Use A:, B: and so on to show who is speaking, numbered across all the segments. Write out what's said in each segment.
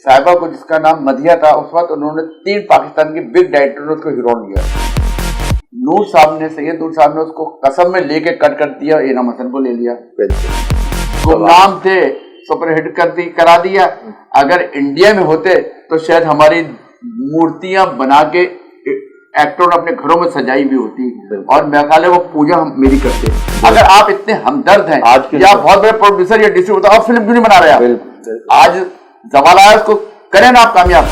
A: साहिबा को, जिसका नाम मधिया था, उस वक्त उन्होंने 3 पाकिस्तान के बिग डायरेक्टर ने उसको हीरोइन लिया। नूर साहब ने, सैयद नूर साहब ने उसको कसम में लेके कट कर दिया, इनाम हसन को ले लिया। तो नाम थे, सुपरहिट करा दिया। अगर इंडिया में होते तो शायद हमारी मूर्तियां बना के एक्टरों ने अपने घरों में सजाई भी होती, और मेरा ख्याल है वो पूजा हम मेरी करते। अगर आप इतने हमदर्द हैं या बहुत बड़े प्रोड्यूसर या डिस्ट्रीब्यूटर, आप फिल्म क्यों नहीं बना रहे? आप आज जमाल आया, उसको करें ना आप कामयाब।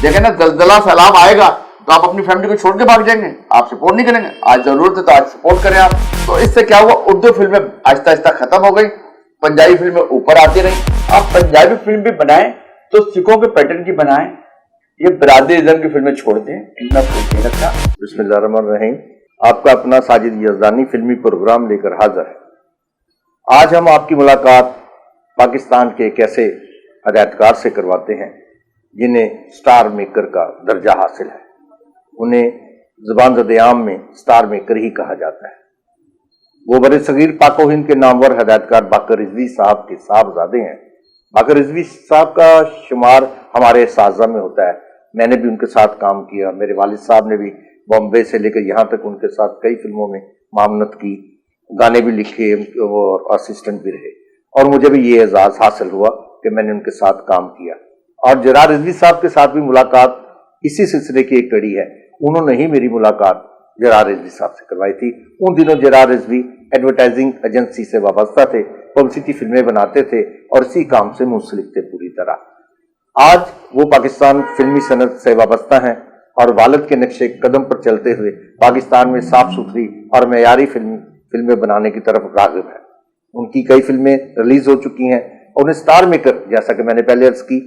A: देखें ना, दलदला सैलाब आएगा तो आप अपनी फैमिली को छोड़ के भाग जाएंगे, आप सपोर्ट नहीं करेंगे। आज जरूरत है तो आज सपोर्ट करें आप। तो इससे क्या हुआ, उर्दू फिल्में आहिस्ता आहिस्ता खत्म हो गई, पंजाबी फिल्में ऊपर आती रही। आप पंजाबी फिल्म भी बनाएं तो सिखों के पैटर्न की बनाएं, ये बिरादरिज़्म की फिल्में छोड़ दें, इनका कोई नहीं रखा।
B: बिस्मिल्लाहिर्रहमानिर्रहीम। आपका अपना साजिद यज़दानी फिल्मी प्रोग्राम लेकर हाजिर है। आज हम आपकी मुलाकात पाकिस्तान के एक ऐसे हदायतकार से करवाते हैं जिन्हें स्टार मेकर का दर्जा हासिल है। उन्हें ज़बान-ज़द-ए-आम में स्टार मेकर ही कहा जाता है। वो बरे-सगीर पाक व हिंद के नामवर हदायतकार बाकर रिजवी साहब के साहबजादे हैं। बाकर रिजवी साहब का शुमार हमारे साजा में होता है। मैंने भी उनके साथ काम किया, मेरे वालिद साहब ने भी बॉम्बे से लेकर यहाँ तक उनके साथ कई फिल्मों में मामनत की, गाने भी लिखे और असिस्टेंट भी रहे, और मुझे भी ये एजाज़ हासिल हुआ कि मैंने उनके साथ काम किया। और जरार रिजवी साहब के साथ भी मुलाकात इसी सिलसिले की एक कड़ी है। उन्होंने ही मेरी मुलाकात जरार रिजवी साहब से करवाई थी। उन दिनों जरार रिजवी एडवर्टाइजिंग एजेंसी से वाबस्ता थे, पब्लिसिटी फिल्में बनाते थे और इसी काम से मुंसलिक थे पूरी तरह। आज वो पाकिस्तान फिल्मी सनत से वाबस्ता हैं और वालिद के नक्शे कदम पर चलते हुए पाकिस्तान में साफ सुथरी और मेयारी फिल्में बनाने की तरफ राग़िब है। उनकी कई फिल्में रिलीज हो चुकी हैं। उन्हें स्टार मेकर, जैसा कि मैंने पहले अर्ज की,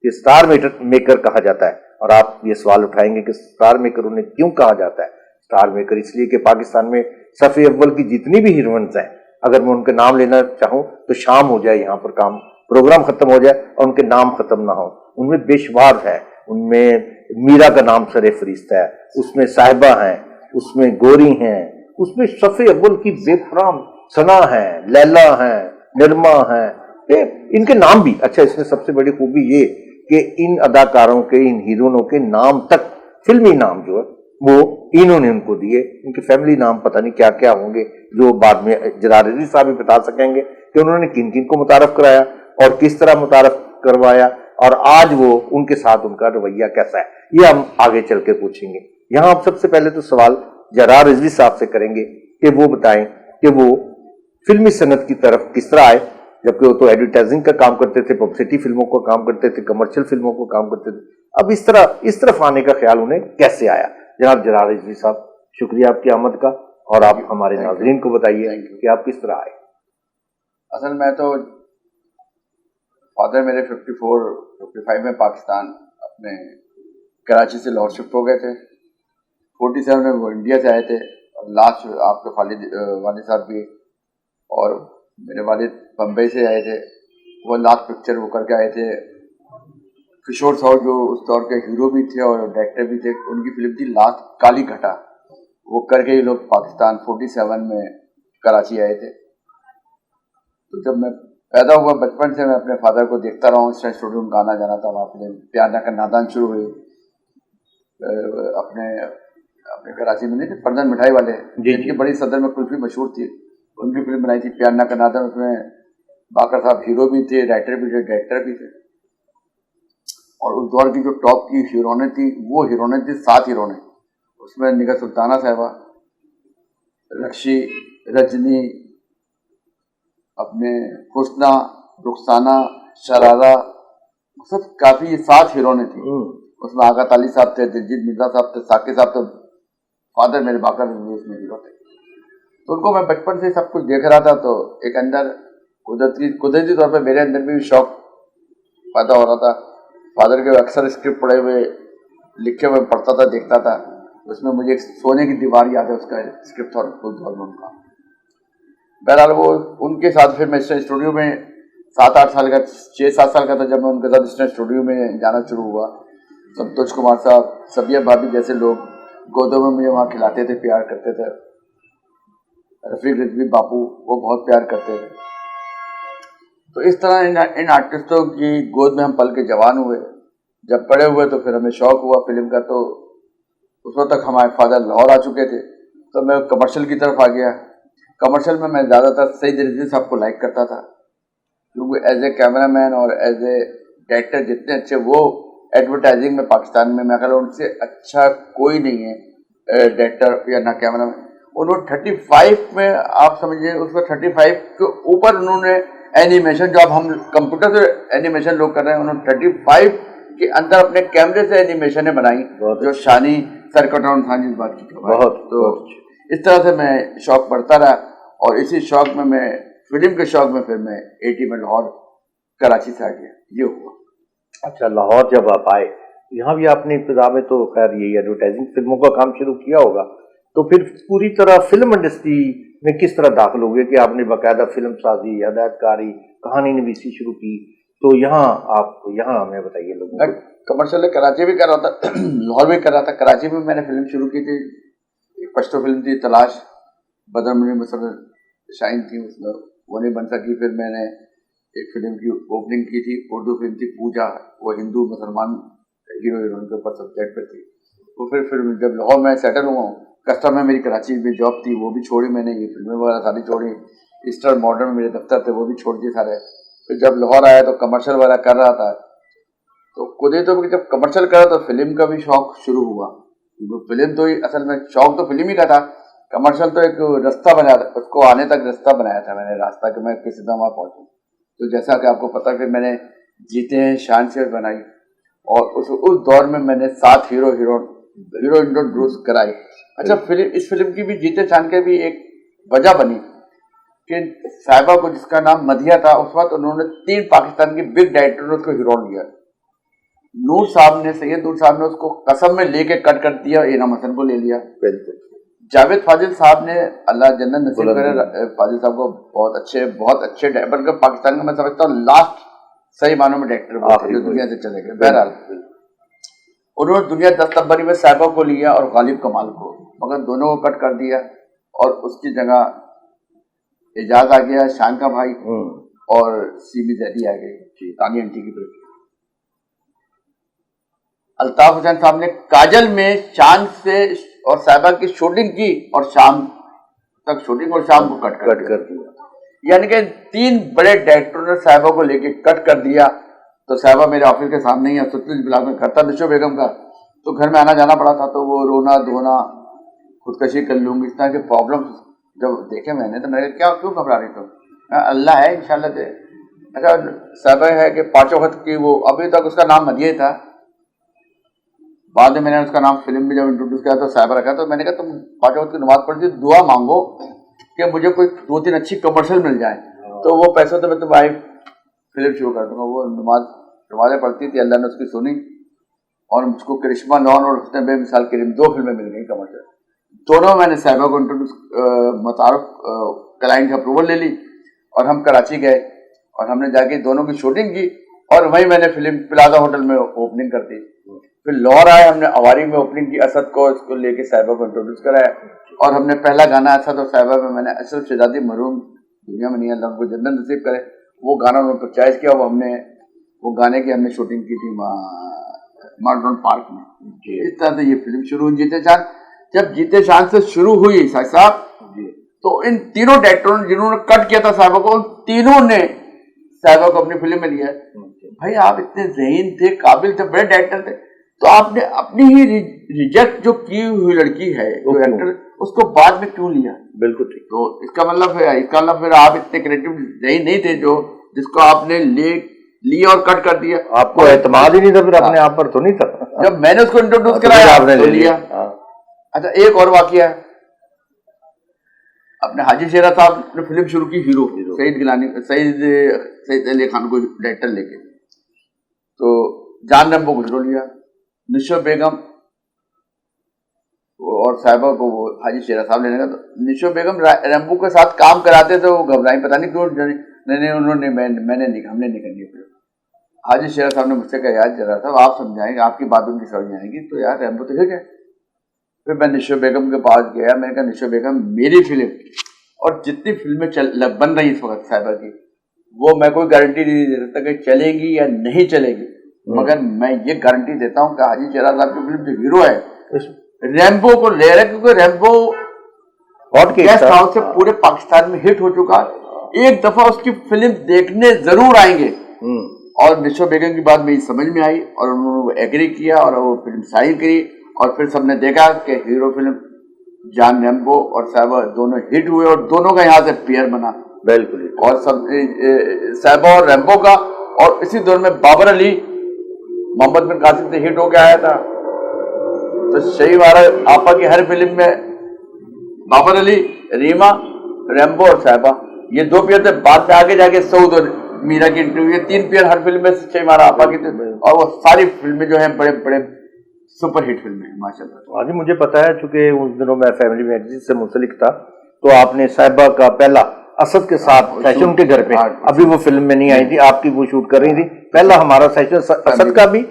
B: कि स्टार मेकर कहा जाता है। और आप ये सवाल उठाएंगे कि स्टार मेकर उन्हें क्यों कहा जाता है? स्टार मेकर इसलिए कि पाकिस्तान में सफ़े अव्वल की जितनी भी हीरोइंस हैं, अगर मैं उनके नाम लेना चाहूँ तो शाम हो जाए, यहाँ पर काम प्रोग्राम खत्म हो जाए और उनके नाम खत्म ना हो। उनमें बेशुमार है। उनमें मीरा का नाम सरे फरिश्त है, उसमें साहिबा हैं, उसमें गोरी हैं, उसमें सफ़े अव्वल की बेफराम सना है, लैला है, निर्मा है, इनके नाम भी अच्छा। इसमें सबसे बड़ी खूबी ये कि इन अदाकारों के, इन हीरोइनों के नाम तक, फिल्मी नाम जो है वो इन्होंने उनको दिए। उनके फैमिली नाम पता नहीं क्या क्या होंगे, जो बाद में जरार रिजवी साहब भी बता सकेंगे कि उन्होंने किन किन को मुतारफ कराया और किस तरह मुतारफ करवाया, और आज वो उनके साथ उनका रवैया कैसा है, ये हम आगे चल के पूछेंगे। यहाँ हम सबसे पहले तो सवाल जरार रिजवी साहब से करेंगे कि वो बताएं कि वो फिल्मी सनत की तरफ किस तरह आए, जबकि वो तो एडवर्टाइजिंग का काम करते थे, पब्लिसिटी फिल्मों को काम करते थे, कमर्शियल फिल्मों को काम करते थे। अब इस तरफ आने का ख्याल उन्हें कैसे आया? जनाब जरार रिजवी साहब, शुक्रिया आपकी आमद का, और आप हमारे नाज़रीन को बताइए कि आप किस तरह आए।
A: असल में तो फादर मेरे 54-55 में पाकिस्तान अपने कराची से लाहौर शिफ्ट हो गए थे। 47 में वो इंडिया से आए थे, और लास्ट आपके वालिद साहब भी और मेरे वालिद बम्बई से आए थे। वो लास्ट पिक्चर वो करके आए थे। किशोर साहब जो उस दौर के हीरो भी थे और डायरेक्टर भी थे, उनकी फिल्म थी लास्ट काली घटा, वो करके ये लोग पाकिस्तान 47 में कराची आए थे। तो जब मैं पैदा हुआ, बचपन से मैं अपने फादर को देखता रहा हूँ। स्टूडियो में गाना जाना था, वहाँ फिल्म प्यार ना कर नादान शुरू हुई। अपने कराची में नहीं थे परदन मिठाई वाले, जिनकी बड़ी सदर में कुल्फी मशहूर थी, उनकी फिल्म बनाई थी प्यार ना कर नादान। उसमें बाकर साहब हीरो भी थे, राइटर भी थे, डायरेक्टर भी थे। और उस दौर की जो टॉप की हीरोइनें थी, वो हीरोइनें थी 7 हीरोइनें। उसमें निगाह सुल्ताना साहिबा, रक्षी, रजनी, अपने हुस्ना, रुखसाना, शरारा, सब काफ़ी 7 हीरोइनें थी। उसमें आगा ताली साहब थे, दिलजीत मिर्जा साहब थे, साकिब साहब थे। फादर मेरे बाकर उसमें हीरो थे। तो उनको मैं बचपन से सब कुछ देख रहा था, तो एक अंदर कुदरती तौर पर मेरे अंदर भी शौक पैदा हो रहा था। फादर के अक्सर स्क्रिप्ट पढ़े हुए, लिखे हुए पढ़ता था, देखता था। उसमें मुझे एक सोने की दीवार याद है, उसका स्क्रिप्ट था उस दौर में उनका। बहरहाल वो उनके साथ फिर मैं स्टूडियो में 7-8 साल का, 6-7 साल का था जब मैं उनके साथ स्टूडियो में जाना शुरू हुआ। संतोष कुमार साहब, सबिया भाभी जैसे लोग गोदों में मुझे वहाँ खिलाते थे, प्यार करते थे। रफीक रिजवी बापू, वो बहुत प्यार करते थे। तो इस तरह इन आर्टिस्टों की गोद में हम पल के जवान हुए। जब बड़े हुए तो फिर हमें शौक हुआ फिल्म का, तो उस वक्त तक हमारे फादर लाहौर आ चुके थे, तो मैं कमर्शियल की तरफ आ गया। कमर्शियल में मैं ज़्यादातर सईद रिजवी साहब को लाइक करता था, क्योंकि एज ए कैमरामैन और एज ए डायरेक्टर जितने अच्छे वो एडवर्टाइजिंग में पाकिस्तान में मैं कहूँ उनसे अच्छा कोई नहीं है डायरेक्टर या ना कैमरामैन। उन्होंने 35 में आप समझिए उसमें 35 के ऊपर उन्होंने एनिमेशन, जो अब हम कंप्यूटर से एनिमेशन लोग कर रहे हैं, उन्होंने 35 के अंदर अपने कैमरे से एनिमेशनें बनाई, जो शानी सरकटाउन खान जिस बात की
B: बहुत
A: तो इस तरह से मैं शौक बढ़ता रहा, और इसी शौक में मैं फिल्म के शौक में फिर मैं 80 में लाहौर कराची से आ गया, ये हुआ।
B: अच्छा, लाहौर जब आप आए, यहाँ भी आपने इब्तिदा में तो खैर यही एडवर्टाइजिंग फिल्मों का काम शुरू किया होगा, तो फिर पूरी तरह फिल्म इंडस्ट्री में किस तरह दाखिल हो गए कि आपने बाकायदा फिल्म साजी, हदायतकारी, कहानी नवीसी शुरू की? तो यहाँ हमें बताइए लोगों को।
A: कमर्शियल कराची भी कर रहा था, लाहौर भी कर रहा था। कराची में मैंने फिल्म शुरू की थी, एक पश्तो फिल्म थी तलाश, बदर मुनीर मुसव्विर शाइन थी उसमें, वो नहीं बन सकी। फिर मैंने एक फिल्म की ओपनिंग की थी, उर्दू फिल्म थी पूजा, वो हिंदू मुसलमान हीरो हीरोइन के ऊपर सब्जेक्ट पर थी। तो फिर जब लाहौर में सेटल हुआ हूँ, कस्टम में मेरी कराची में जॉब थी, वो भी छोड़ी मैंने, ये फिल्में वगैरह सारी छोड़ी, ईस्टर्न मॉडर्न में मेरे दफ्तर थे वो भी छोड़ दिए सारे। फिर जब लाहौर आया तो कमर्शियल वगैरह कर रहा था, तो खुद ही तो जब कमर्शियल करा तो फिल्म का भी शौक शुरू हुआ। फिल्म तो असल में शौक तो फिल्म ही का था, कमर्शियल तो एक रास्ता बनाया था, उसको आने तक रास्ता बनाया था मैंने, रास्ता कि मैं किसी तरह वहाँ पहुँचूँ। तो जैसा कि आपको पता फिर मैंने जीते हैं शान से बनाई, और उस दौर में मैंने 7 हीरो इंट्रोड्यूस कराई। अच्छा, इस फिल्म की भी जीते शान के भी एक वजह बनी कि साहिबा को, जिसका नाम मदिया था, उस वक्त उन्होंने 3 पाकिस्तान के बिग डायरेक्टर ने उसको हीरो लिया। नूर साहब ने, सैयद नूर साहब ने उसको कसम में लेके कट कर दिया, इनाम हसन को ले लिया। जावेद फाजिल साहब ने, अल्लाह जन्नत नसीब करे, फाजिल साहब को बहुत अच्छे बल्कि पाकिस्तान का मैं समझता हूँ लास्ट सही मानों में डायरेक्टर जो दुनिया से चले गए। बहरहाल उन्होंने दुनिया दस्तबरी में साहिबा को लिया और गालिब कमाल को, मगर दोनों को कट कर दिया, और उसकी जगह एजाज आ गया, शान का भाई, और सीमी जैदी आ गई, तानी आंटी की बेटी। अल्ताफ हुसैन साहब ने काजल में शान से और साहिबा की शूटिंग की, और शाम तक शूटिंग, और शाम को कट कर दिया। यानी कि 3 बड़े डायरेक्टरों ने साहिबा को लेके कट कर दिया। तो साहिबा मेरे ऑफिस के सामने ही सुतलिज ब्लॉक में करता निशो बेगम का, तो घर में आना जाना पड़ा था, तो वो रोना धोना, खुदकशी कर लूंगी, इस तरह के प्रॉब्लम जब देखे मैंने, तो मैंने क्या क्यों घबरा रही? तो अल्लाह है इंशाल्लाह दे। अच्छा, साहिबा है कि 5 वक्त की, वो अभी तक उसका नाम मदिया था, बाद में मैंने उसका नाम फिल्म में जब इंट्रोड्यूस किया तो साहिबा रखा। तो मैंने कहा तुम 5 वक्त की नमाज पढ़ती, दुआ मांगो कि मुझे कोई 2-3 अच्छी कमर्शियल मिल जाए, तो वो पैसों तो मैं तुम्हारी फिल्म शुरू कर दूंगा। वो नमाजें पढ़ती थी, अल्लाह ने उसकी सुनी, और मुझको करिश्मा लॉन और हुस्न बेमिसाल करीम 2 फिल्में मिल गई कमर्शियल। दोनों मैंने साहिबा को इंट्रोड्यूस मुतारफ क्लाइंट अप्रूवल ले ली, और हम कराची गए, और हमने जाके दोनों की शूटिंग की, और वहीं मैंने फिल्म प्लाजा होटल में ओपनिंग कर दी। फिर लाहौर आए, हमने अवारी में ओपनिंग की, असद को इसको लेके साहिबा को इंट्रोड्यूस कराया, और हमने पहला गाना असद और साहिबा में मैंने अशरफ शहजादी मरहूम दुनिया में नहीं, अल्लाह उनको जन्नत नसीब करे, वो गाना उन्होंने परचेज किया। वो गाने की हमने शूटिंग की थी मार्डन पार्क में। इस तरह से ये फिल्म शुरू हुई जीते शान। जब जीते शान से शुरू हुई साहब, तो इन तीनों डायरेक्टरों ने जिन्होंने कट किया था साहिबा को, उन तीनों ने साहिबा को अपनी फिल्म में लिया। भाई आप इतने ज़हीन थे, काबिल थे, बड़े डायरेक्टर थे, तो आपने अपनी ही रिजेक्ट जो की हुई लड़की है जो एक्टर, उसको बाद में क्यों लिया?
B: बिल्कुल ठीक।
A: तो इसका मतलब फिर आप इतने क्रिएटिव नहीं थे जो जिसको आपने लिया और कट कर दिया।
B: आपको एतमाद ही नहीं था फिर अपने आप पर? तो नहीं था
A: जब मैंने उसको इंट्रोड्यूस कराया आपने ले लिया। अच्छा, एक और वाकया है, अपने हाजी शेरा साहब ने फिल्म शुरू की हीरो सईद अली खान को डायरेक्टर लेके, तो जान रैम्बो को हीरो लिया, निशो बेगम और साहिबा को वो हाजी शेरा साहब लेने का। तो निशो बेगम रैम्बो के साथ काम कराते थे, वो घबराई, पता नहीं क्यों, नहीं उन्होंने हमने नहीं करनी फिल्म। हाजी शेरा साहब ने मुझसे कहा यार जरा साहब आप समझाएंगे, आपकी बात उनकी समझ आएगी, तो यार रैम्बो तो ठीक है। फिर मैं निशो बेगम के पास गया, मैंने कहा निशो बेगम मेरी फिल्म और जितनी फिल्में बन रही इस वक्त साहिबा की, वो मैं कोई गारंटी नहीं दे सकता कि चलेगी या नहीं चलेगी, मगर मैं ये गारंटी देता हूँ कि हाजी जयराज साहब की फिल्म जो हीरो है रैम्बो को ले रहे, क्योंकि रैम्बो गेस्ट हाउस से पूरे पाकिस्तान में हिट हो चुका। एक दफा उसकी फिल्म देखने जरूर आएंगे। और निशो बेगम की बात मेरी समझ में आई और उन्होंने एग्री किया और वो फिल्म साइन करी और फिर सबने देखा कि हीरो फिल्म जान रैम्बो और साहिबा दोनों हिट हुए और दोनों का यहाँ से पेयर बना।
B: बिल्कुल।
A: और सब साहिबा और रैम्बो का, और इसी दौर में बाबर अली मोहम्मद बिन कासिम से हिट होकर आया था। तो शही वारा आपा की हर फिल्म में बाबर अली, रीमा, रैम्बो और साहिबा ये दो पेयर थे। बाद में आगे जाके सऊद और मीरा की इंटरव्यू, ये तीन पेयर हर फिल्म में शही वारा आपा की थे। और वो सारी फिल्में जो है बड़े बड़े सुपर हिट फिल्में हैं माशाल्लाह।
B: हाँ जी, मुझे पता है, चूंकि उस दिनों मैं फैमिली मैगजीन से मुंसलिक था, तो आपने साहिबा का पहला असद के साथ सेशन के घर पे, अभी वो फिल्म में नहीं आई थी, आपकी वो शूट कर रही थी, पहला हमारा सेशन असद का भी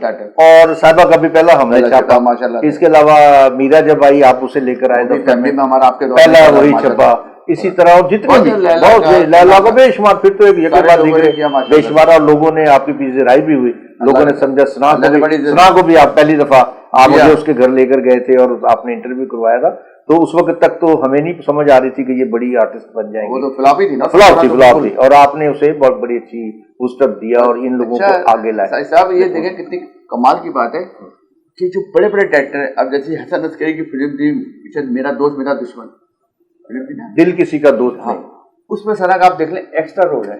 B: और साहिबा का भी पहला हमने छापा माशाल्लाह। इसके अलावा मीरा जब आई आप उसे लेकर आए,
A: फैमिली में हमारा आपके
B: पहला वही छपा। इसी तरह और जितने भी बहुत लैला का बेशुमार, फिर तो एक जगह बात दिख रही बेशुमार, और लोगों ने आपकी पीछे राय भी हुई, लोगों ने समझा। सना को भी आप पहली दफा आप मुझे उसके घर लेकर गए थे और आपने इंटरव्यू करवाया था, तो उस वक्त तक तो हमें नहीं समझ आ रही थी कि ये बड़ी आर्टिस्ट बन जाएंगे।
A: वो तो फ्लॉप ही थी ना,
B: फ्लॉप थी, और आपने उसे बहुत बड़ी अच्छी बूस्टअप दिया और इन लोगों को आगे लाया।
A: साहब ये देखें कितनी कमाल की बात है कि जो बड़े बड़े डायरेक्टर है, अब जैसे हसन अस्करी की फिल्म थी मेरा दोस्त मेरा दुश्मन,
B: दिल किसी का दोस्त नहीं,
A: उसमें सना का आप देख लें एक्स्ट्रा रोल है।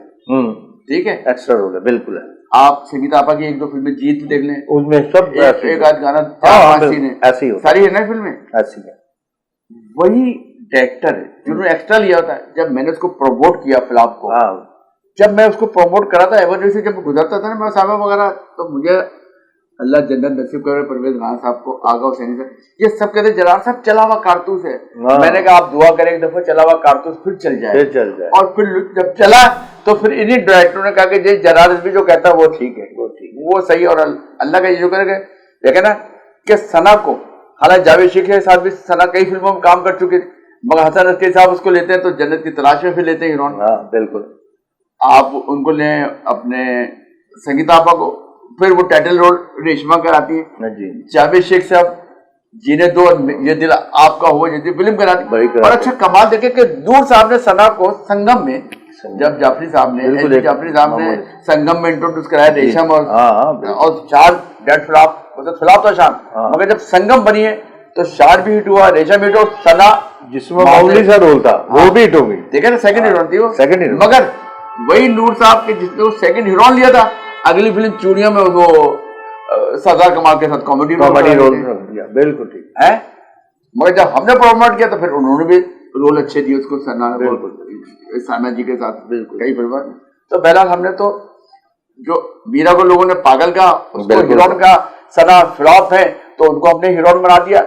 A: ठीक है,
B: एक्स्ट्रा रोल है, बिल्कुल है।
A: आप संगीता आपा की एक दो फिल्में जीत देख लें,
B: उसमें सब
A: एक आध गाना
B: ऐसी हो
A: सारी है ना फिल्में
B: ऐसी है।
A: वही डायरेक्टर है जिन्होंने एक्स्ट्रा लिया होता है। जब मैंने उसको प्रमोट किया फिल्म को, जब मैं उसको प्रमोट करा था एवरडे से जब गुजरता था ना मैं साहब वगैरह, तो मुझे अल्लाह जन्नत नसीब करे, परवेज राना साहब को, आगा हुसैनी साहब, ये सब कहते जरार साहब चला हुआ कारतूस है। मैंने कहा आप दुआ करें एक दफा चला हुआ कारतूस फिर चल जाए, और फिर जब चला तो फिर इन्हीं डायरेक्टरों ने कहा कि जी जरार भी जो कहता है वो ठीक है, वो सही। और अल्लाह का ये जो करेगा देखे ना कि सना को, हालांकि जावेद शेख के साथ भी सना कई फिल्मों में काम कर चुके, मगर हसन अस्करी साहब उसको लेते हैं तो जन्नत की तलाश में फिर लेते हैं हीरोइन।
B: बिल्कुल।
A: आप उनको लें अपने संगीता आपा को, फिर वो टाइटल रोल रेशमा कराती है जी। जावेद शेख साहब जीने दो और ये दिल आपका हो जैसी फिल्म कराती है। और अच्छा कमाल देखे कि दूर साहब ने सना को संगम में, जब जाफरी साहब ने संगम में इंट्रोड्यूस कराया रेशम और चार डेड फ्लॉप था शान, मगर जब संगम बनी है तो शार भी हिट हुआ, रेशम हिट, और सना
B: जिसमें मामूली सा रोल था वो भी हिट हो गई।
A: देखे ना सेकंड हीरोइन थी वो,
B: सेकंड हीरोइन।
A: मगर वही नूर साहब के जिसने वो सेकंड हीरोइन लिया था, अगली फिल्म चूड़ियों में वो सरदार कमाल के साथ कॉमेडी रोल
B: दिया। बिल्कुल ठीक
A: है, मगर जब हमने प्रमोट किया तो फिर उन्होंने भी रोल अच्छे दिए उसको, साना जी के साथ कई फिल्म। तो बहरहाल हमने तो जो मीरा को लोगों ने पागल का, उसको हीरोइन का, सना फ्लॉप है तो उनको हमने हीरोइन बना दिया।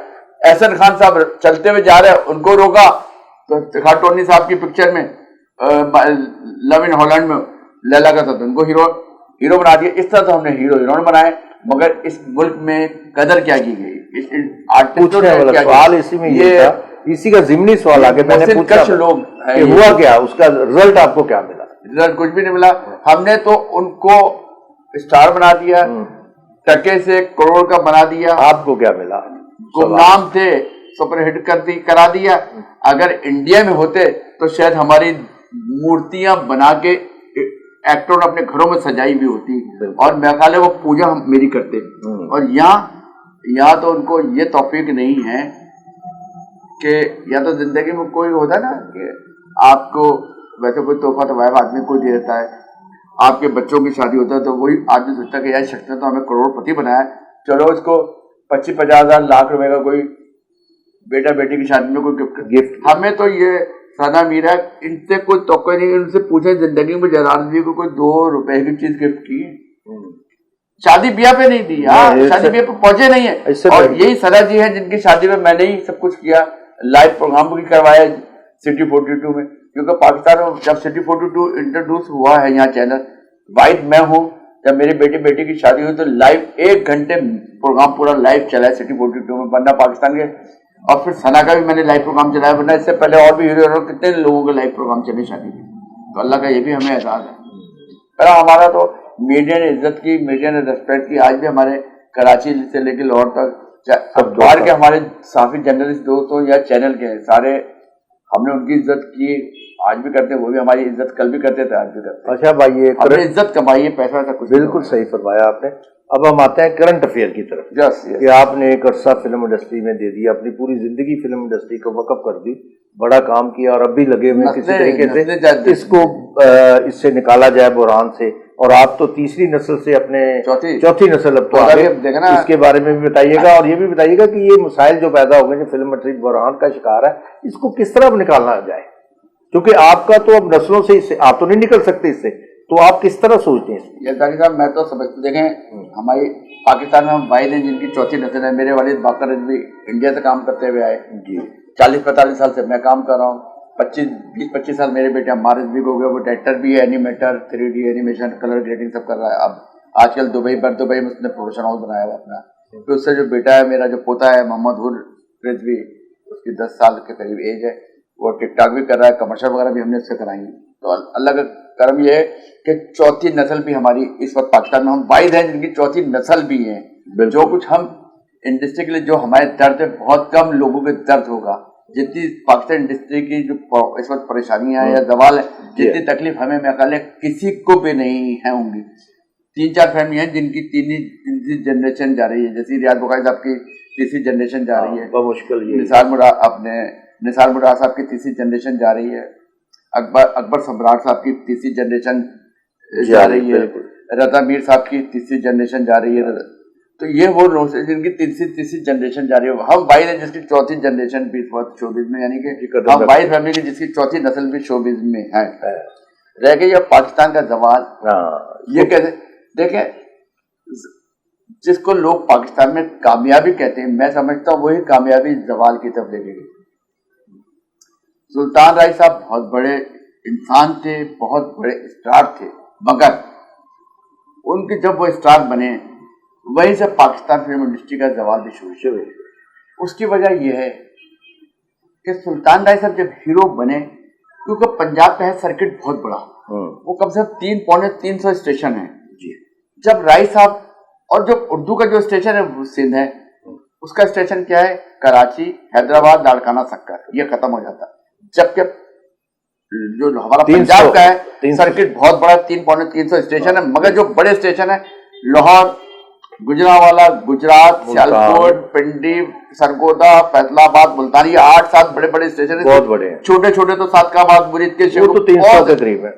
A: एहसन खान साहब चलते हुए जा रहे हैं, उनको रोका तो इफ्तिखार टोनी साहब की पिक्चर में लव इन हॉलैंड में लैला का था, उनको हीरो बना दिया। इस तरह से हमने हीरोइन बनाए, मगर इस मुल्क में कदर क्या की गई, इस आर्टिस्टों ने क्या
B: सवाल इसी में ये था, इसी का जिम्नी सवाल आगे मैंने पूछा लोग कि हुआ क्या, उसका रिजल्ट आपको क्या मिला?
A: रिजल्ट कुछ भी नहीं मिला। हमने तो उनको स्टार बना दिया, टके से करोड़ का बना दिया।
B: आपको क्या मिला?
A: गुमनाम थे, सुपरहिट करा दिया। अगर इंडिया में होते तो शायद हमारी मूर्तियां बना के एक्टरों ने अपने घरों में सजाई भी होती, और मेरा ख्याल है वो पूजा हम मेरी करते। और यहाँ तो उनको ये तौफीक नहीं है कि या तो जिंदगी में कोई होता ना कि आपको वैसे कोई तोहफा तो वाइफ आदमी को दे देता है, आपके बच्चों की शादी होता है तो वही आदमी सोचता है कि यार शख्स ने तो हमें करोड़पति बनाया, चलो इसको 25-50 हज़ार लाख रुपए का कोई बेटा बेटी की शादी में कोई गिफ्ट। हमें तो ये सना मीरा इनसे कोई तोक़ा नहीं, उनसे पूछे जिंदगी में जयराम जी को कोई 2 रुपए की चीज गिफ्ट की, शादी ब्याह पे नहीं दी, शादी ब्याह पे पहुंचे नहीं है। और यही सना जी है जिनकी शादी में मैंने ही सब कुछ किया, लाइव प्रोग्राम भी करवाया सिटी 42 में, क्योंकि पाकिस्तान में जब सिटी 42 इंट्रोड्यूस हुआ है यहाँ चैनल, वाइड मैं हूँ, जब मेरी बेटी की शादी हुई तो लाइव 1 घंटे प्रोग्राम पूरा लाइव चला है सिटी 42 में, वरना पाकिस्तान के। और फिर सना का भी मैंने लाइव प्रोग्राम चलाया, वरना इससे पहले और भी हीरो कितने लोगों के लाइव प्रोग्राम चले शादी के। तो अल्लाह का ये भी हमें एहसास है। पर हमारा तो मीडिया ने इज्जत की, मीडिया ने रेस्पेक्ट की। आज भी हमारे कराची से लेकर लाहौर तक अखबार के हमारे साफी जर्नलिस्ट दोस्त हो या चैनल के, सारे हमने उनकी इज्जत की, आज भी करते हैं, वो भी हमारी इज्जत कल भी करते थे, आज भी करते हैं।
B: अच्छा भाई, ये
A: हमने इज्जत कमाई है, पैसा ऐसा कुछ
B: बिल्कुल सही फरमाया आपने। अब हम आते हैं करंट अफेयर की तरफ।
A: यस,
B: कि आपने एक अरसा फिल्म इंडस्ट्री में दे दिया, अपनी पूरी जिंदगी फिल्म इंडस्ट्री को वक्फ कर दी, बड़ा काम किया और अब भी लगे हुए किसी तरीके से इसको इससे निकाला जाए बुरान से। और आप तो तीसरी नस्ल से अपने चौथी नस्ल अब तो आगे, इसके बारे में भी बताइएगा और ये भी बताइएगा कि ये मसाइल जो पैदा हो गए, जो फिल्म इंडस्ट्री बुरान का शिकार है, इसको किस तरह निकालना जाए, क्योंकि आपका तो अब नस्लों से इससे आप तो नहीं निकल सकते इससे, तो आप किस तरह सोचते हैं?
A: यल्ताकी साहब, मैं तो समझते, देखें हमारी पाकिस्तान में हम भाई हैं जिनकी चौथी नस्ल है। मेरे वालिद बाकर रिजवी इंडिया से काम करते हुए आए जी, 40-45 साल से मैं काम कर रहा हूँ। 20-25 साल मेरे बेटे अम्मार रिजवी को हो गया, वो डायरेक्टर भी है, animator, 3D animation, colour grading सब कर रहा है। अब आजकल दुबई में उसने प्रोडक्शन हाउस बनाया हुआ अपना। फिर उससे जो बेटा है मेरा, जो पोता है मोहम्मद हुर रिजवी, उसकी 10 साल के करीब एज है, वो टिकटॉक भी कर रहा है, कमर्शियल वगैरह भी हमने उससे कराई। तो अल्लाह का करम ये है कि चौथी नस्ल भी हमारी इस वक्त पाकिस्तान में, हम वाहिद हैं जिनकी चौथी नस्ल भी है। जो कुछ हम इंडस्ट्री के लिए जो हमारे दर्द है, बहुत कम लोगों के दर्द होगा जितनी पाकिस्तान इंडस्ट्री की जो इस वक्त परेशानियां हैं या जवाल है, जितनी तकलीफ हमें मेरे ख्याल है किसी को भी नहीं है होंगी। 3-4 फैमिली हैं जिनकी तीसरी जनरेशन जा रही है, जैसे रियाज बुखारी साहब की तीसरी जनरेशन जा रही है,
B: मुश्किल
A: निसार मुराद साहब की तीसरी जनरेशन जा रही है, अकबर सम्राट साहब की तीसरी जनरेशन जा रही है, रजा मीर साहब की तीसरी जनरेशन जा रही है। तो ये वो लोग जिनकी तीसरी जनरेशन जा रही है। हम भाई हैं जिसकी चौथी जनरेशन भी शोबिज में, यानी कि हम भाई फैमिली की जिसकी चौथी नस्ल भी शोबिज में है। रह गई अब पाकिस्तान का जवाल। ये कहते देखें, जिसको लोग पाकिस्तान में कामयाबी कहते हैं, मैं समझता हूँ वही कामयाबी जवाल की तरफ लेके गई। सुल्तान राय साहब बहुत बड़े इंसान थे, बहुत बड़े स्टार थे, मगर उनके जब वो स्टार बने वहीं से पाकिस्तान फिल्म इंडस्ट्री का जवाल भी शुरू हुई। उसकी वजह यह है कि सुल्तान राय साहब जब हीरो बने, क्योंकि पंजाब का है सर्किट बहुत बड़ा, वो कम से कम 300-350 स्टेशन है जी। जब राय साहब और जो उर्दू का जो स्टेशन है वो सिंध है, उसका स्टेशन क्या है, कराची, हैदराबाद, लाड़काना, सक्कर, ये खत्म हो जाता। जबकि जो हमारा पंजाब का है सर्किट बहुत बड़ा, 300-350 स्टेशन है, मगर जो बड़े स्टेशन है लाहौर, गुजरावाला, गुजरात, सियालकोट, पिंडी, सरगोदा, फैसलाबाद, मुल्तान, ये 8-7 बड़े बड़े स्टेशन है, बहुत बड़े हैं। छोटे छोटे तो सादकाबाद, मुरीद के शेख, तो 300 के करीब है।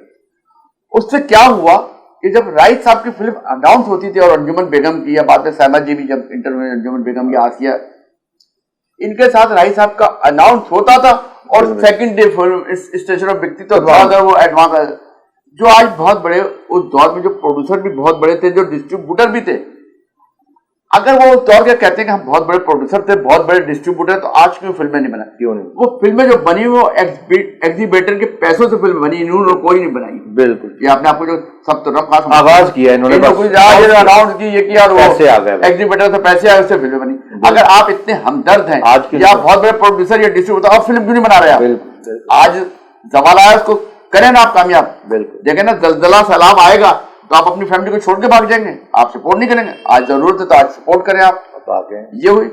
A: उससे क्या हुआ कि जब राइट साहब की फिल्म अनाउंस होती थी और अंजुमन बेगम की, या बाद में सहमद जी भी जब इंटरव्यू अंजुमन बेगम या आसिया, इनके साथ राइट साहब का अनाउंस होता था और सेकंड डे फिल्म स्टेशन पर बिकती, तो वो एडवांस, जो आज बहुत बड़े, उस दौर में जो प्रोड्यूसर भी बहुत बड़े थे, जो डिस्ट्रीब्यूटर भी थे, अगर वो उस दौर के कहते हैं कि हम बहुत बड़े प्रोड्यूसर थे, बहुत बड़े डिस्ट्रीब्यूटर, तो आज क्यों फिल्में नहीं बना? क्यों नहीं? वो फिल्में जो बनी वो एग्जीबिटर के पैसों से फिल्म बनी, इन्होंने कोई नहीं बनाई। बिल्कुल, ये आपने आपको जो सब तरफ आवाज किया इन्होंने, अनाउंस की, ये किया, पैसे आ गए, एग्जीबिटर से पैसे आए, उससे फिल्म बनी। अगर आप इतने हमदर्द हैं या बहुत बड़े प्रोड्यूसर या डिस्ट्रीब्यूटर, आप फिल्म क्यों नहीं बना रहे? आज जवाल आया, उसको करें ना आप कामयाब। बिल्कुल, देखें ना, जलजला सैलाब आएगा तो आप अपनी फैमिली को छोड़ के भाग जाएंगे, आप सपोर्ट नहीं करेंगे। आज जरूरत है तो आज सपोर्ट करें आप। ये हुई।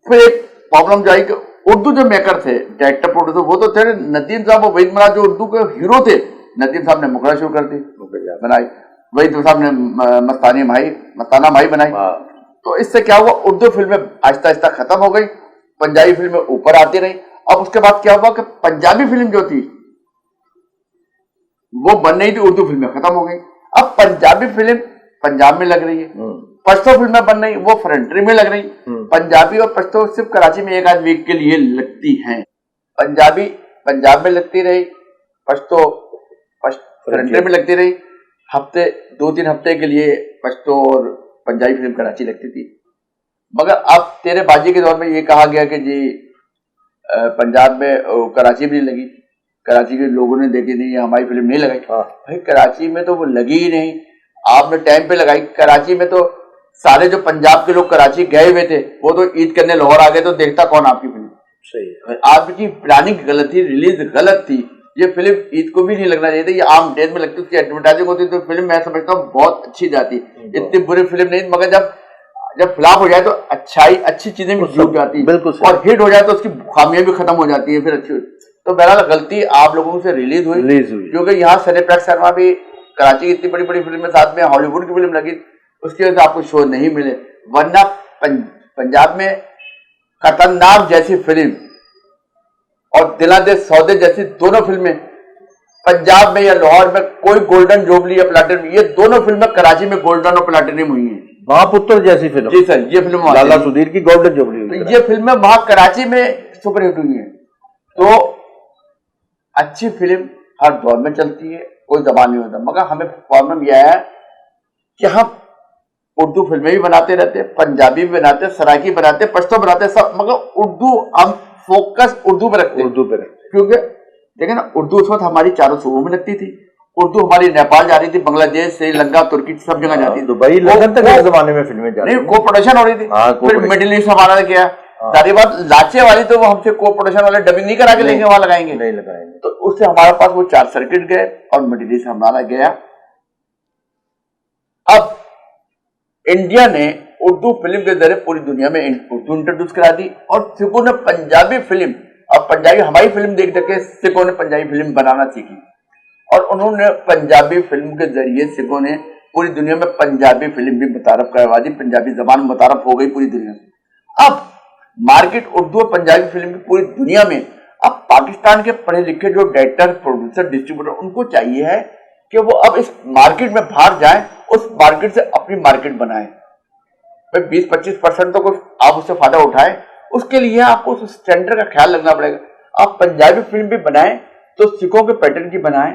A: फिर एक प्रॉब्लम जो आई कि उर्दू जो मेकर थे, डायरेक्टर प्रोड्यूसर, वो तो थे नदीम साहब और वहीद मराद, जो उर्दू के हीरो थे। नदीम साहब ने मुखड़ा शुरू कर दी, बनाई, वहीद साहब ने मस्ताना माही बनाई। तो इससे क्या हुआ, उर्दू फिल्में आहिस्ता आहिस्ता खत्म हो गई, पंजाबी फिल्में ऊपर आती रही। अब उसके बाद क्या हुआ कि पंजाबी फिल्म जो थी वो बन रही थी, उर्दू फिल्में खत्म हो गई। अब पंजाबी फिल्म पंजाब में लग रही है, पश्तो फिल्में बन रही, वो फ्रंटरी में लग रही। पंजाबी और पश्तो सिर्फ कराची में एक आध वीक के लिए लगती हैं। पंजाबी पंजाब में लगती रही, पश्तो फ्रंटरी में लगती रही। हफ्ते 2-3 हफ्ते के लिए पश्तो और पंजाबी फिल्म कराची लगती थी। मगर अब तेरे बाजी के दौर में ये कहा गया कि जी पंजाब में कराची में लगी, कराची के लोगों ने देखी नहीं, हमारी फिल्म नहीं लगाई। भाई कराची में तो वो लगी ही नहीं, आपने टाइम पे लगाई। कराची में तो सारे जो पंजाब के लोग कराची गए हुए थे, वो तो ईद करने लाहौर आ गए, तो देखता कौन आपकी फिल्म? सही है, आपकी प्लानिंग गलत थी, रिलीज गलत थी। ये फिल्म ईद को भी नहीं लगना चाहिए था, ये आम डेज में लगती, उसकी एडवर्टाइजिंग होती तो फिल्म मैं समझता हूँ बहुत अच्छी जाती। इतनी बुरी फिल्म नहीं, मगर जब फ्लॉप हो जाए तो अच्छी चीजें भी डूब जाती है, और हिट हो जाए तो उसकी खामियां भी खत्म हो जाती है फिर अच्छी। तो बहरहाल गलती आप लोगों से रिलीज हुई क्योंकि यहाँ सनीप्लेक्स शर्मा भी कराची की इतनी बड़ी बड़ी फिल्म साथ में हॉलीवुड की फिल्म लगी, उसकी वजह से आपको शो नहीं मिले। वरना पंजाब में खतरनाक जैसी फिल्म और दिला दे सौदे जैसी दोनों फिल्में, पंजाब में या लाहौर में कोई गोल्डन जुबली या प्लैटिनम, ये दोनों फिल्में कराची में गोल्डन और प्लैटिनम हुई हैं।
B: महापुत्र जैसी फिल्म,
A: जी सर, ये फिल्म
B: लाला सुधीर की गोल्डन जुबली हुई,
A: तो ये फिल्में वहां कराची में सुपरहिट हुई है। तो अच्छी फिल्म हर दौर में चलती है, कोई दबाव नहीं होता, मगर हमें प्रॉब्लम यह है कि हम उर्दू फिल्में भी बनाते रहते हैं, पंजाबी भी बनाते हैं, सराइकी बनाते हैं, पश्तो बनाते हैं सब, मगर उर्दू हम फोकस उर्दू पे रखते हैं, क्योंकि देखिए ना, उर्दू उस वक्त हमारी चारों सूबों में लगती थी, उर्दू हमारी नेपाल जा रही थी, बांग्लादेश, श्रीलंका, तुर्की सब जगह जाती थी,
B: दुबई, लंदन तक के जमाने में फिल्में जाती थी,
A: को प्रोडक्शन हो रही थी। फिर मिडिल ईस्ट हमारा गया, सारी बात लाचे वाली, तो वो हमसे को प्रोडक्शन वाले डबिंग नहीं करा के लेंगे, वहां लगाएंगे
B: नहीं लगाएंगे,
A: तो उससे हमारे पास वो 4 सर्किट गए और मिडिल ईस्ट हमारा गया। अब इंडिया ने उर्दू फिल्म के जरिए पूरी दुनिया में उर्दू इंट्रोड्यूस करा दी, और सिखों ने पंजाबी फिल्म, अब पंजाबी हमारी फिल्म देख देख के सिखों ने पंजाबी फिल्म बनाना सीखी, और उन्होंने पंजाबी फिल्म के जरिए सिखों ने पूरी दुनिया में पंजाबी फिल्म भी मुतारफ करवा दी, पंजाबी जबान मुतारफ हो गई पूरी दुनिया में। अब मार्केट उर्दू और पंजाबी फिल्म की पूरी दुनिया में। अब पाकिस्तान के पढ़े लिखे जो डायरेक्टर, प्रोड्यूसर, डिस्ट्रीब्यूटर, उनको चाहिए है कि वो अब इस मार्केट में बाहर जाएं, उस मार्केट से अपनी मार्केट बनाएं। 20-25% तो कुछ आप उससे फायदा उठाएं, उसके लिए आपको उस स्टैंडर्ड का ख्याल रखना पड़ेगा। आप पंजाबी फिल्म भी बनाएं तो सिखों के पैटर्न की बनाएं,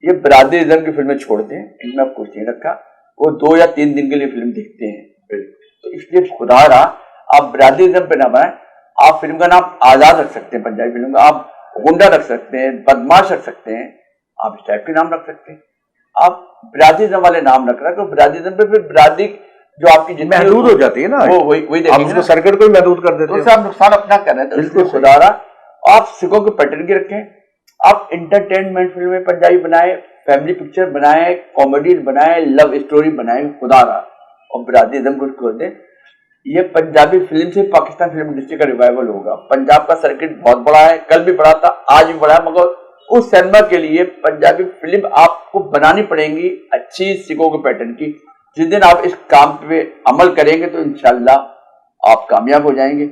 A: ये बिरादरिज्म की फिल्में छोड़ दें, इनमें अब कुछ नहीं रखा, वो 2 या 3 दिन के लिए फिल्म देखते हैं, तो इसलिए खुदा रहा आप बिरादरिज्म पे ना बनाएं। आप फिल्म का नाम आजाद रख सकते हैं, पंजाबी फिल्म का आप गुंडा रख सकते हैं, बदमाश रख सकते हैं, आप इस टाइप के नाम रख सकते हैं। आप बिरादरिज्म वाले नाम रख रहे हैं तो बिरादरिज्म पे फिर बिरादरी जो आपकी
B: महदूद हो जाती है ना,
A: वो वही देखेंगे,
B: सर्किट को महदूद कर देते हैं,
A: तो आप नुकसान अपना कर रहे हैं। तो बिल्कुल खुदा रहा आप सिखों के पैटर्न की रखें, आप इंटरटेनमेंट फिल्में पंजाबी बनाए, फैमिली पिक्चर बनाए, कॉमेडी बनाए, लव स्टोरी बनाए, खुदा रहा, और बिरादरिज्म को छोड़ दें। ये पंजाबी फिल्म से पाकिस्तान फिल्म इंडस्ट्री का रिवाइवल होगा। पंजाब का सर्किट बहुत बड़ा है, कल भी बड़ा था, आज भी बड़ा है, मगर उस सिनेमा के लिए पंजाबी फिल्म आपको बनानी पड़ेगी अच्छी सिखों के पैटर्न की। जिस दिन आप इस काम पे अमल करेंगे तो इंशाल्लाह आप कामयाब हो जाएंगे।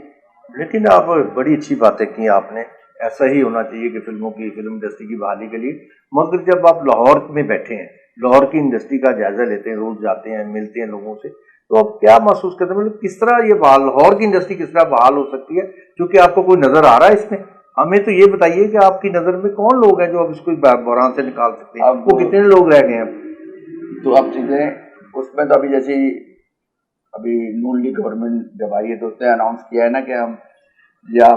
B: लेकिन आप बड़ी अच्छी बातें की आपने, ऐसा ही होना चाहिए कि फिल्म इंडस्ट्री की बहाली के लिए। मगर जब आप लाहौर में बैठे हैं, लाहौर की इंडस्ट्री का जायजा लेते हैं, रोज जाते हैं, मिलते हैं लोगों से, तो आप क्या महसूस करते हैं, मतलब किस तरह ये लाहौर की इंडस्ट्री किस तरह बहाल हो सकती है? क्योंकि आपको कोई नजर आ रहा है इसमें, हमें तो ये बताइए कि आपकी नजर में कौन लोग हैं जो अब इसको बहरान से निकाल सकते हैं, वो कितने लोग रह गए हैं?
A: तो अब चीजें उसमें तो अभी जैसे अभी नून लीग गवर्नमेंट जब आई है तो उसने अनाउंस किया है ना कि हम या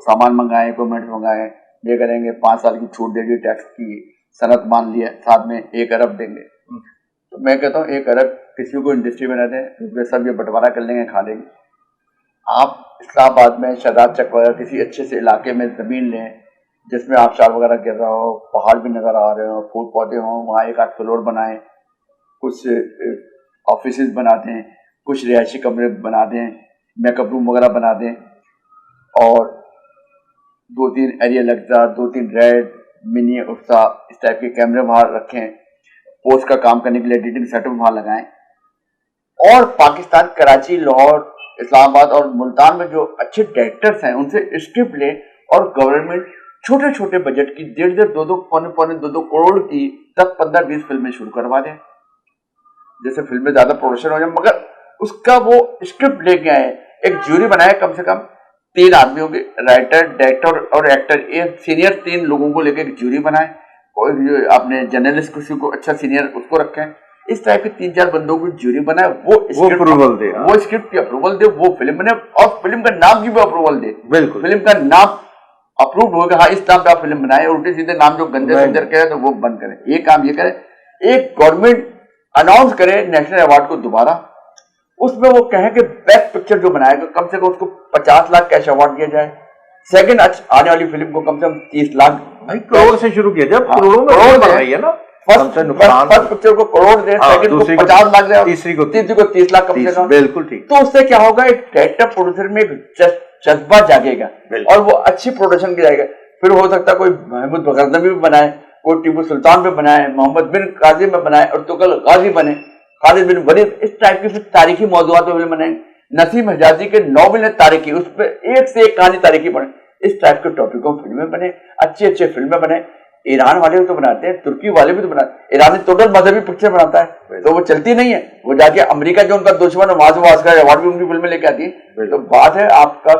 A: सामान मंगाएं, इक्विपमेंट मंगाएं, ये करेंगे, 5 साल की छूट दे दी, टैक्स की सनत मान लिया, साथ में 1 अरब देंगे। तो मैं कहता हूँ 1 अरब किसी को इंडस्ट्री में न दें, क्योंकि सब ये बंटवारा कर लेंगे, खा लेंगे। आप इस्लामाबाद में शहजाद चक वगैरह किसी अच्छे से इलाके में ज़मीन लें जिसमें आबशार वगैरह गिर रहा हो, पहाड़ भी नज़र आ रहे हो, फूल पौधे हों, वहाँ 1-8 फ्लोर बनाएं, कुछ ऑफिस बना दें, कुछ रिहायशी कमरे बना दें, मेकअप रूम वगैरह बना दें, और 2-3 एरिया लगता, 2-3 रेड मिनी उर्सा इस टाइप के कैमरे वहाँ रखें, पोस्ट का काम करने के लिए एडिटिंग सेटअप वहाँ लगाएं। और पाकिस्तान, कराची, लाहौर, इस्लामाबाद और मुल्तान में जो अच्छे डायरेक्टर्स हैं उनसे स्क्रिप्ट लें, और गवर्नमेंट छोटे छोटे बजट की 1.5, 2-2, पौने 2 करोड़ की 10, 15, 20 फिल्में शुरू करवा दें, जैसे फिल्में ज्यादा प्रोडक्शन हो जाए, मगर उसका वो स्क्रिप्ट लेके आए, एक ज्यूरी बनाए, कम से कम 3 आदमी होंगे, राइटर, डायरेक्टर और एक्टर, एक सीनियर 3 लोगों को लेकर एक ज्यूरी बनाए, और आपने जर्नलिस्ट किसी को अच्छा सीनियर उसको रखें, इस टाइप के 3-4 बंदों को ज्यूरी बनाए, वो
B: अप्रूवल दे,
A: वो स्क्रिप्ट की अप्रूवल दे, वो फिल्म बने, और फिल्म का नाम की भी अप्रूवल दे।
B: बिल्कुल,
A: फिल्म का नाम अप्रूव होगा, हाँ इस नाम पे आप फिल्म बनाए, उल्टे सीधे नाम जो गंदे सुंदर कहे तो वो बंद करें। ये काम ये करे, एक गवर्नमेंट अनाउंस करे नेशनल अवार्ड को दोबारा, उसमें वो कहे कि बेस्ट पिक्चर जो बनाएगा कम से कम उसको 50 लाख कैश अवार्ड दिया जाए, सेकंड आने वाली फिल्म को कम से कम 30 लाख
B: भाई करोड़ से शुरू किया, जब
A: हाँ,
B: करोड़ों में
A: करोड़
B: बढ़
A: दे।
B: रही है ना।
A: फर्स्ट पिक्चर को करोड़ दे,
B: हाँ,
A: सेकंड को
B: दूसरी को
A: 50 लाख दे,
B: तीसरी को
A: 30 लाख कम से कम।
B: बिल्कुल ठीक।
A: तो उससे क्या होगा, एक डायरेक्टर प्रोड्यूसर में एक जज्बा जागेगा और वो अच्छी प्रोडक्शन की जाएगा। फिर हो सकता है कोई महमूद बगरदमी भी बनाए, कोई टीपू सुल्तान पे बनाए, मोहम्मद बिन काजी में बनाए और तुगल गाजी बने, खालिद बिन वलीद, इस टाइप की फिर तारीखी मौजूदात पे फिल्म बनाए। नसीम हजाजी के नॉवेल तारीखी, उस पर एक से एक कहानी तारीखी बने, इस टाइप के टॉपिकों फिल्में बने, अच्छी फिल्में बने। ईरान वाले भी तो बनाते हैं, तुर्की वाले भी तो बनाते हैं। ईरानी टोटल मजहबी पिक्चर बनाता है तो वो चलती नहीं है, वो जाके अमेरिका जो उनका दुश्मन है वहां से ऑस्कर अवार्ड भी उनकी फिल्में लेके आती है। तो बात है आपका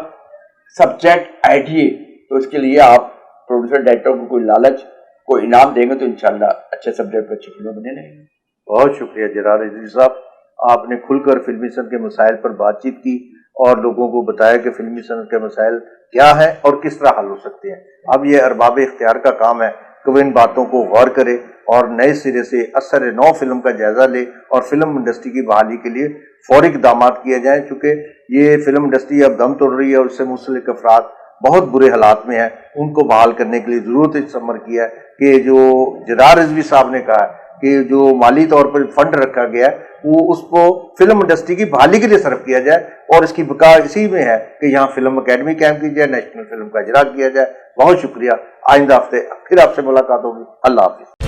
A: सब्जेक्ट आइडिया, तो इसके लिए आप प्रोड्यूसर डायरेक्टर को कोई लालच, कोई इनाम देंगे तो इंशाल्लाह अच्छे सब्जेक्ट पर अच्छी फिल्में बने रहेंगी।
B: बहुत शुक्रिया जरार अजीज साहब, आपने खुलकर फिल्मी सनत के मसाइल पर बातचीत की और लोगों को बताया कि फिल्मी सनत के मसाइल क्या है और किस तरह हल हो सकते हैं। अब ये अरबाब इख्तियार का काम है कि वो इन बातों को गौर करे और नए सिरे से असर नौ फिल्म का जायजा ले और फिल्म इंडस्ट्री की बहाली के लिए फौरी इक़दाम किए जाएं, चूँकि ये फिल्म इंडस्ट्री अब दम तोड़ रही है और उससे मुंसलिक अफराद बहुत बुरे हालात में है। उनको बहाल करने के लिए जरूरत इस अमर की है कि जो जरार रिजवी साहब ने कहा है कि जो माली तौर पर फंड रखा गया है वो उसको फिल्म इंडस्ट्री की बहाली के लिए सर्व किया जाए और इसकी बका इसी में है कि यहाँ फिल्म अकेडमी कायम की जाए, नेशनल फिल्म का इजरा किया जाए। बहुत शुक्रिया, आइंदा हफ्ते फिर आपसे मुलाकात होगी। अल्लाह हाफिज।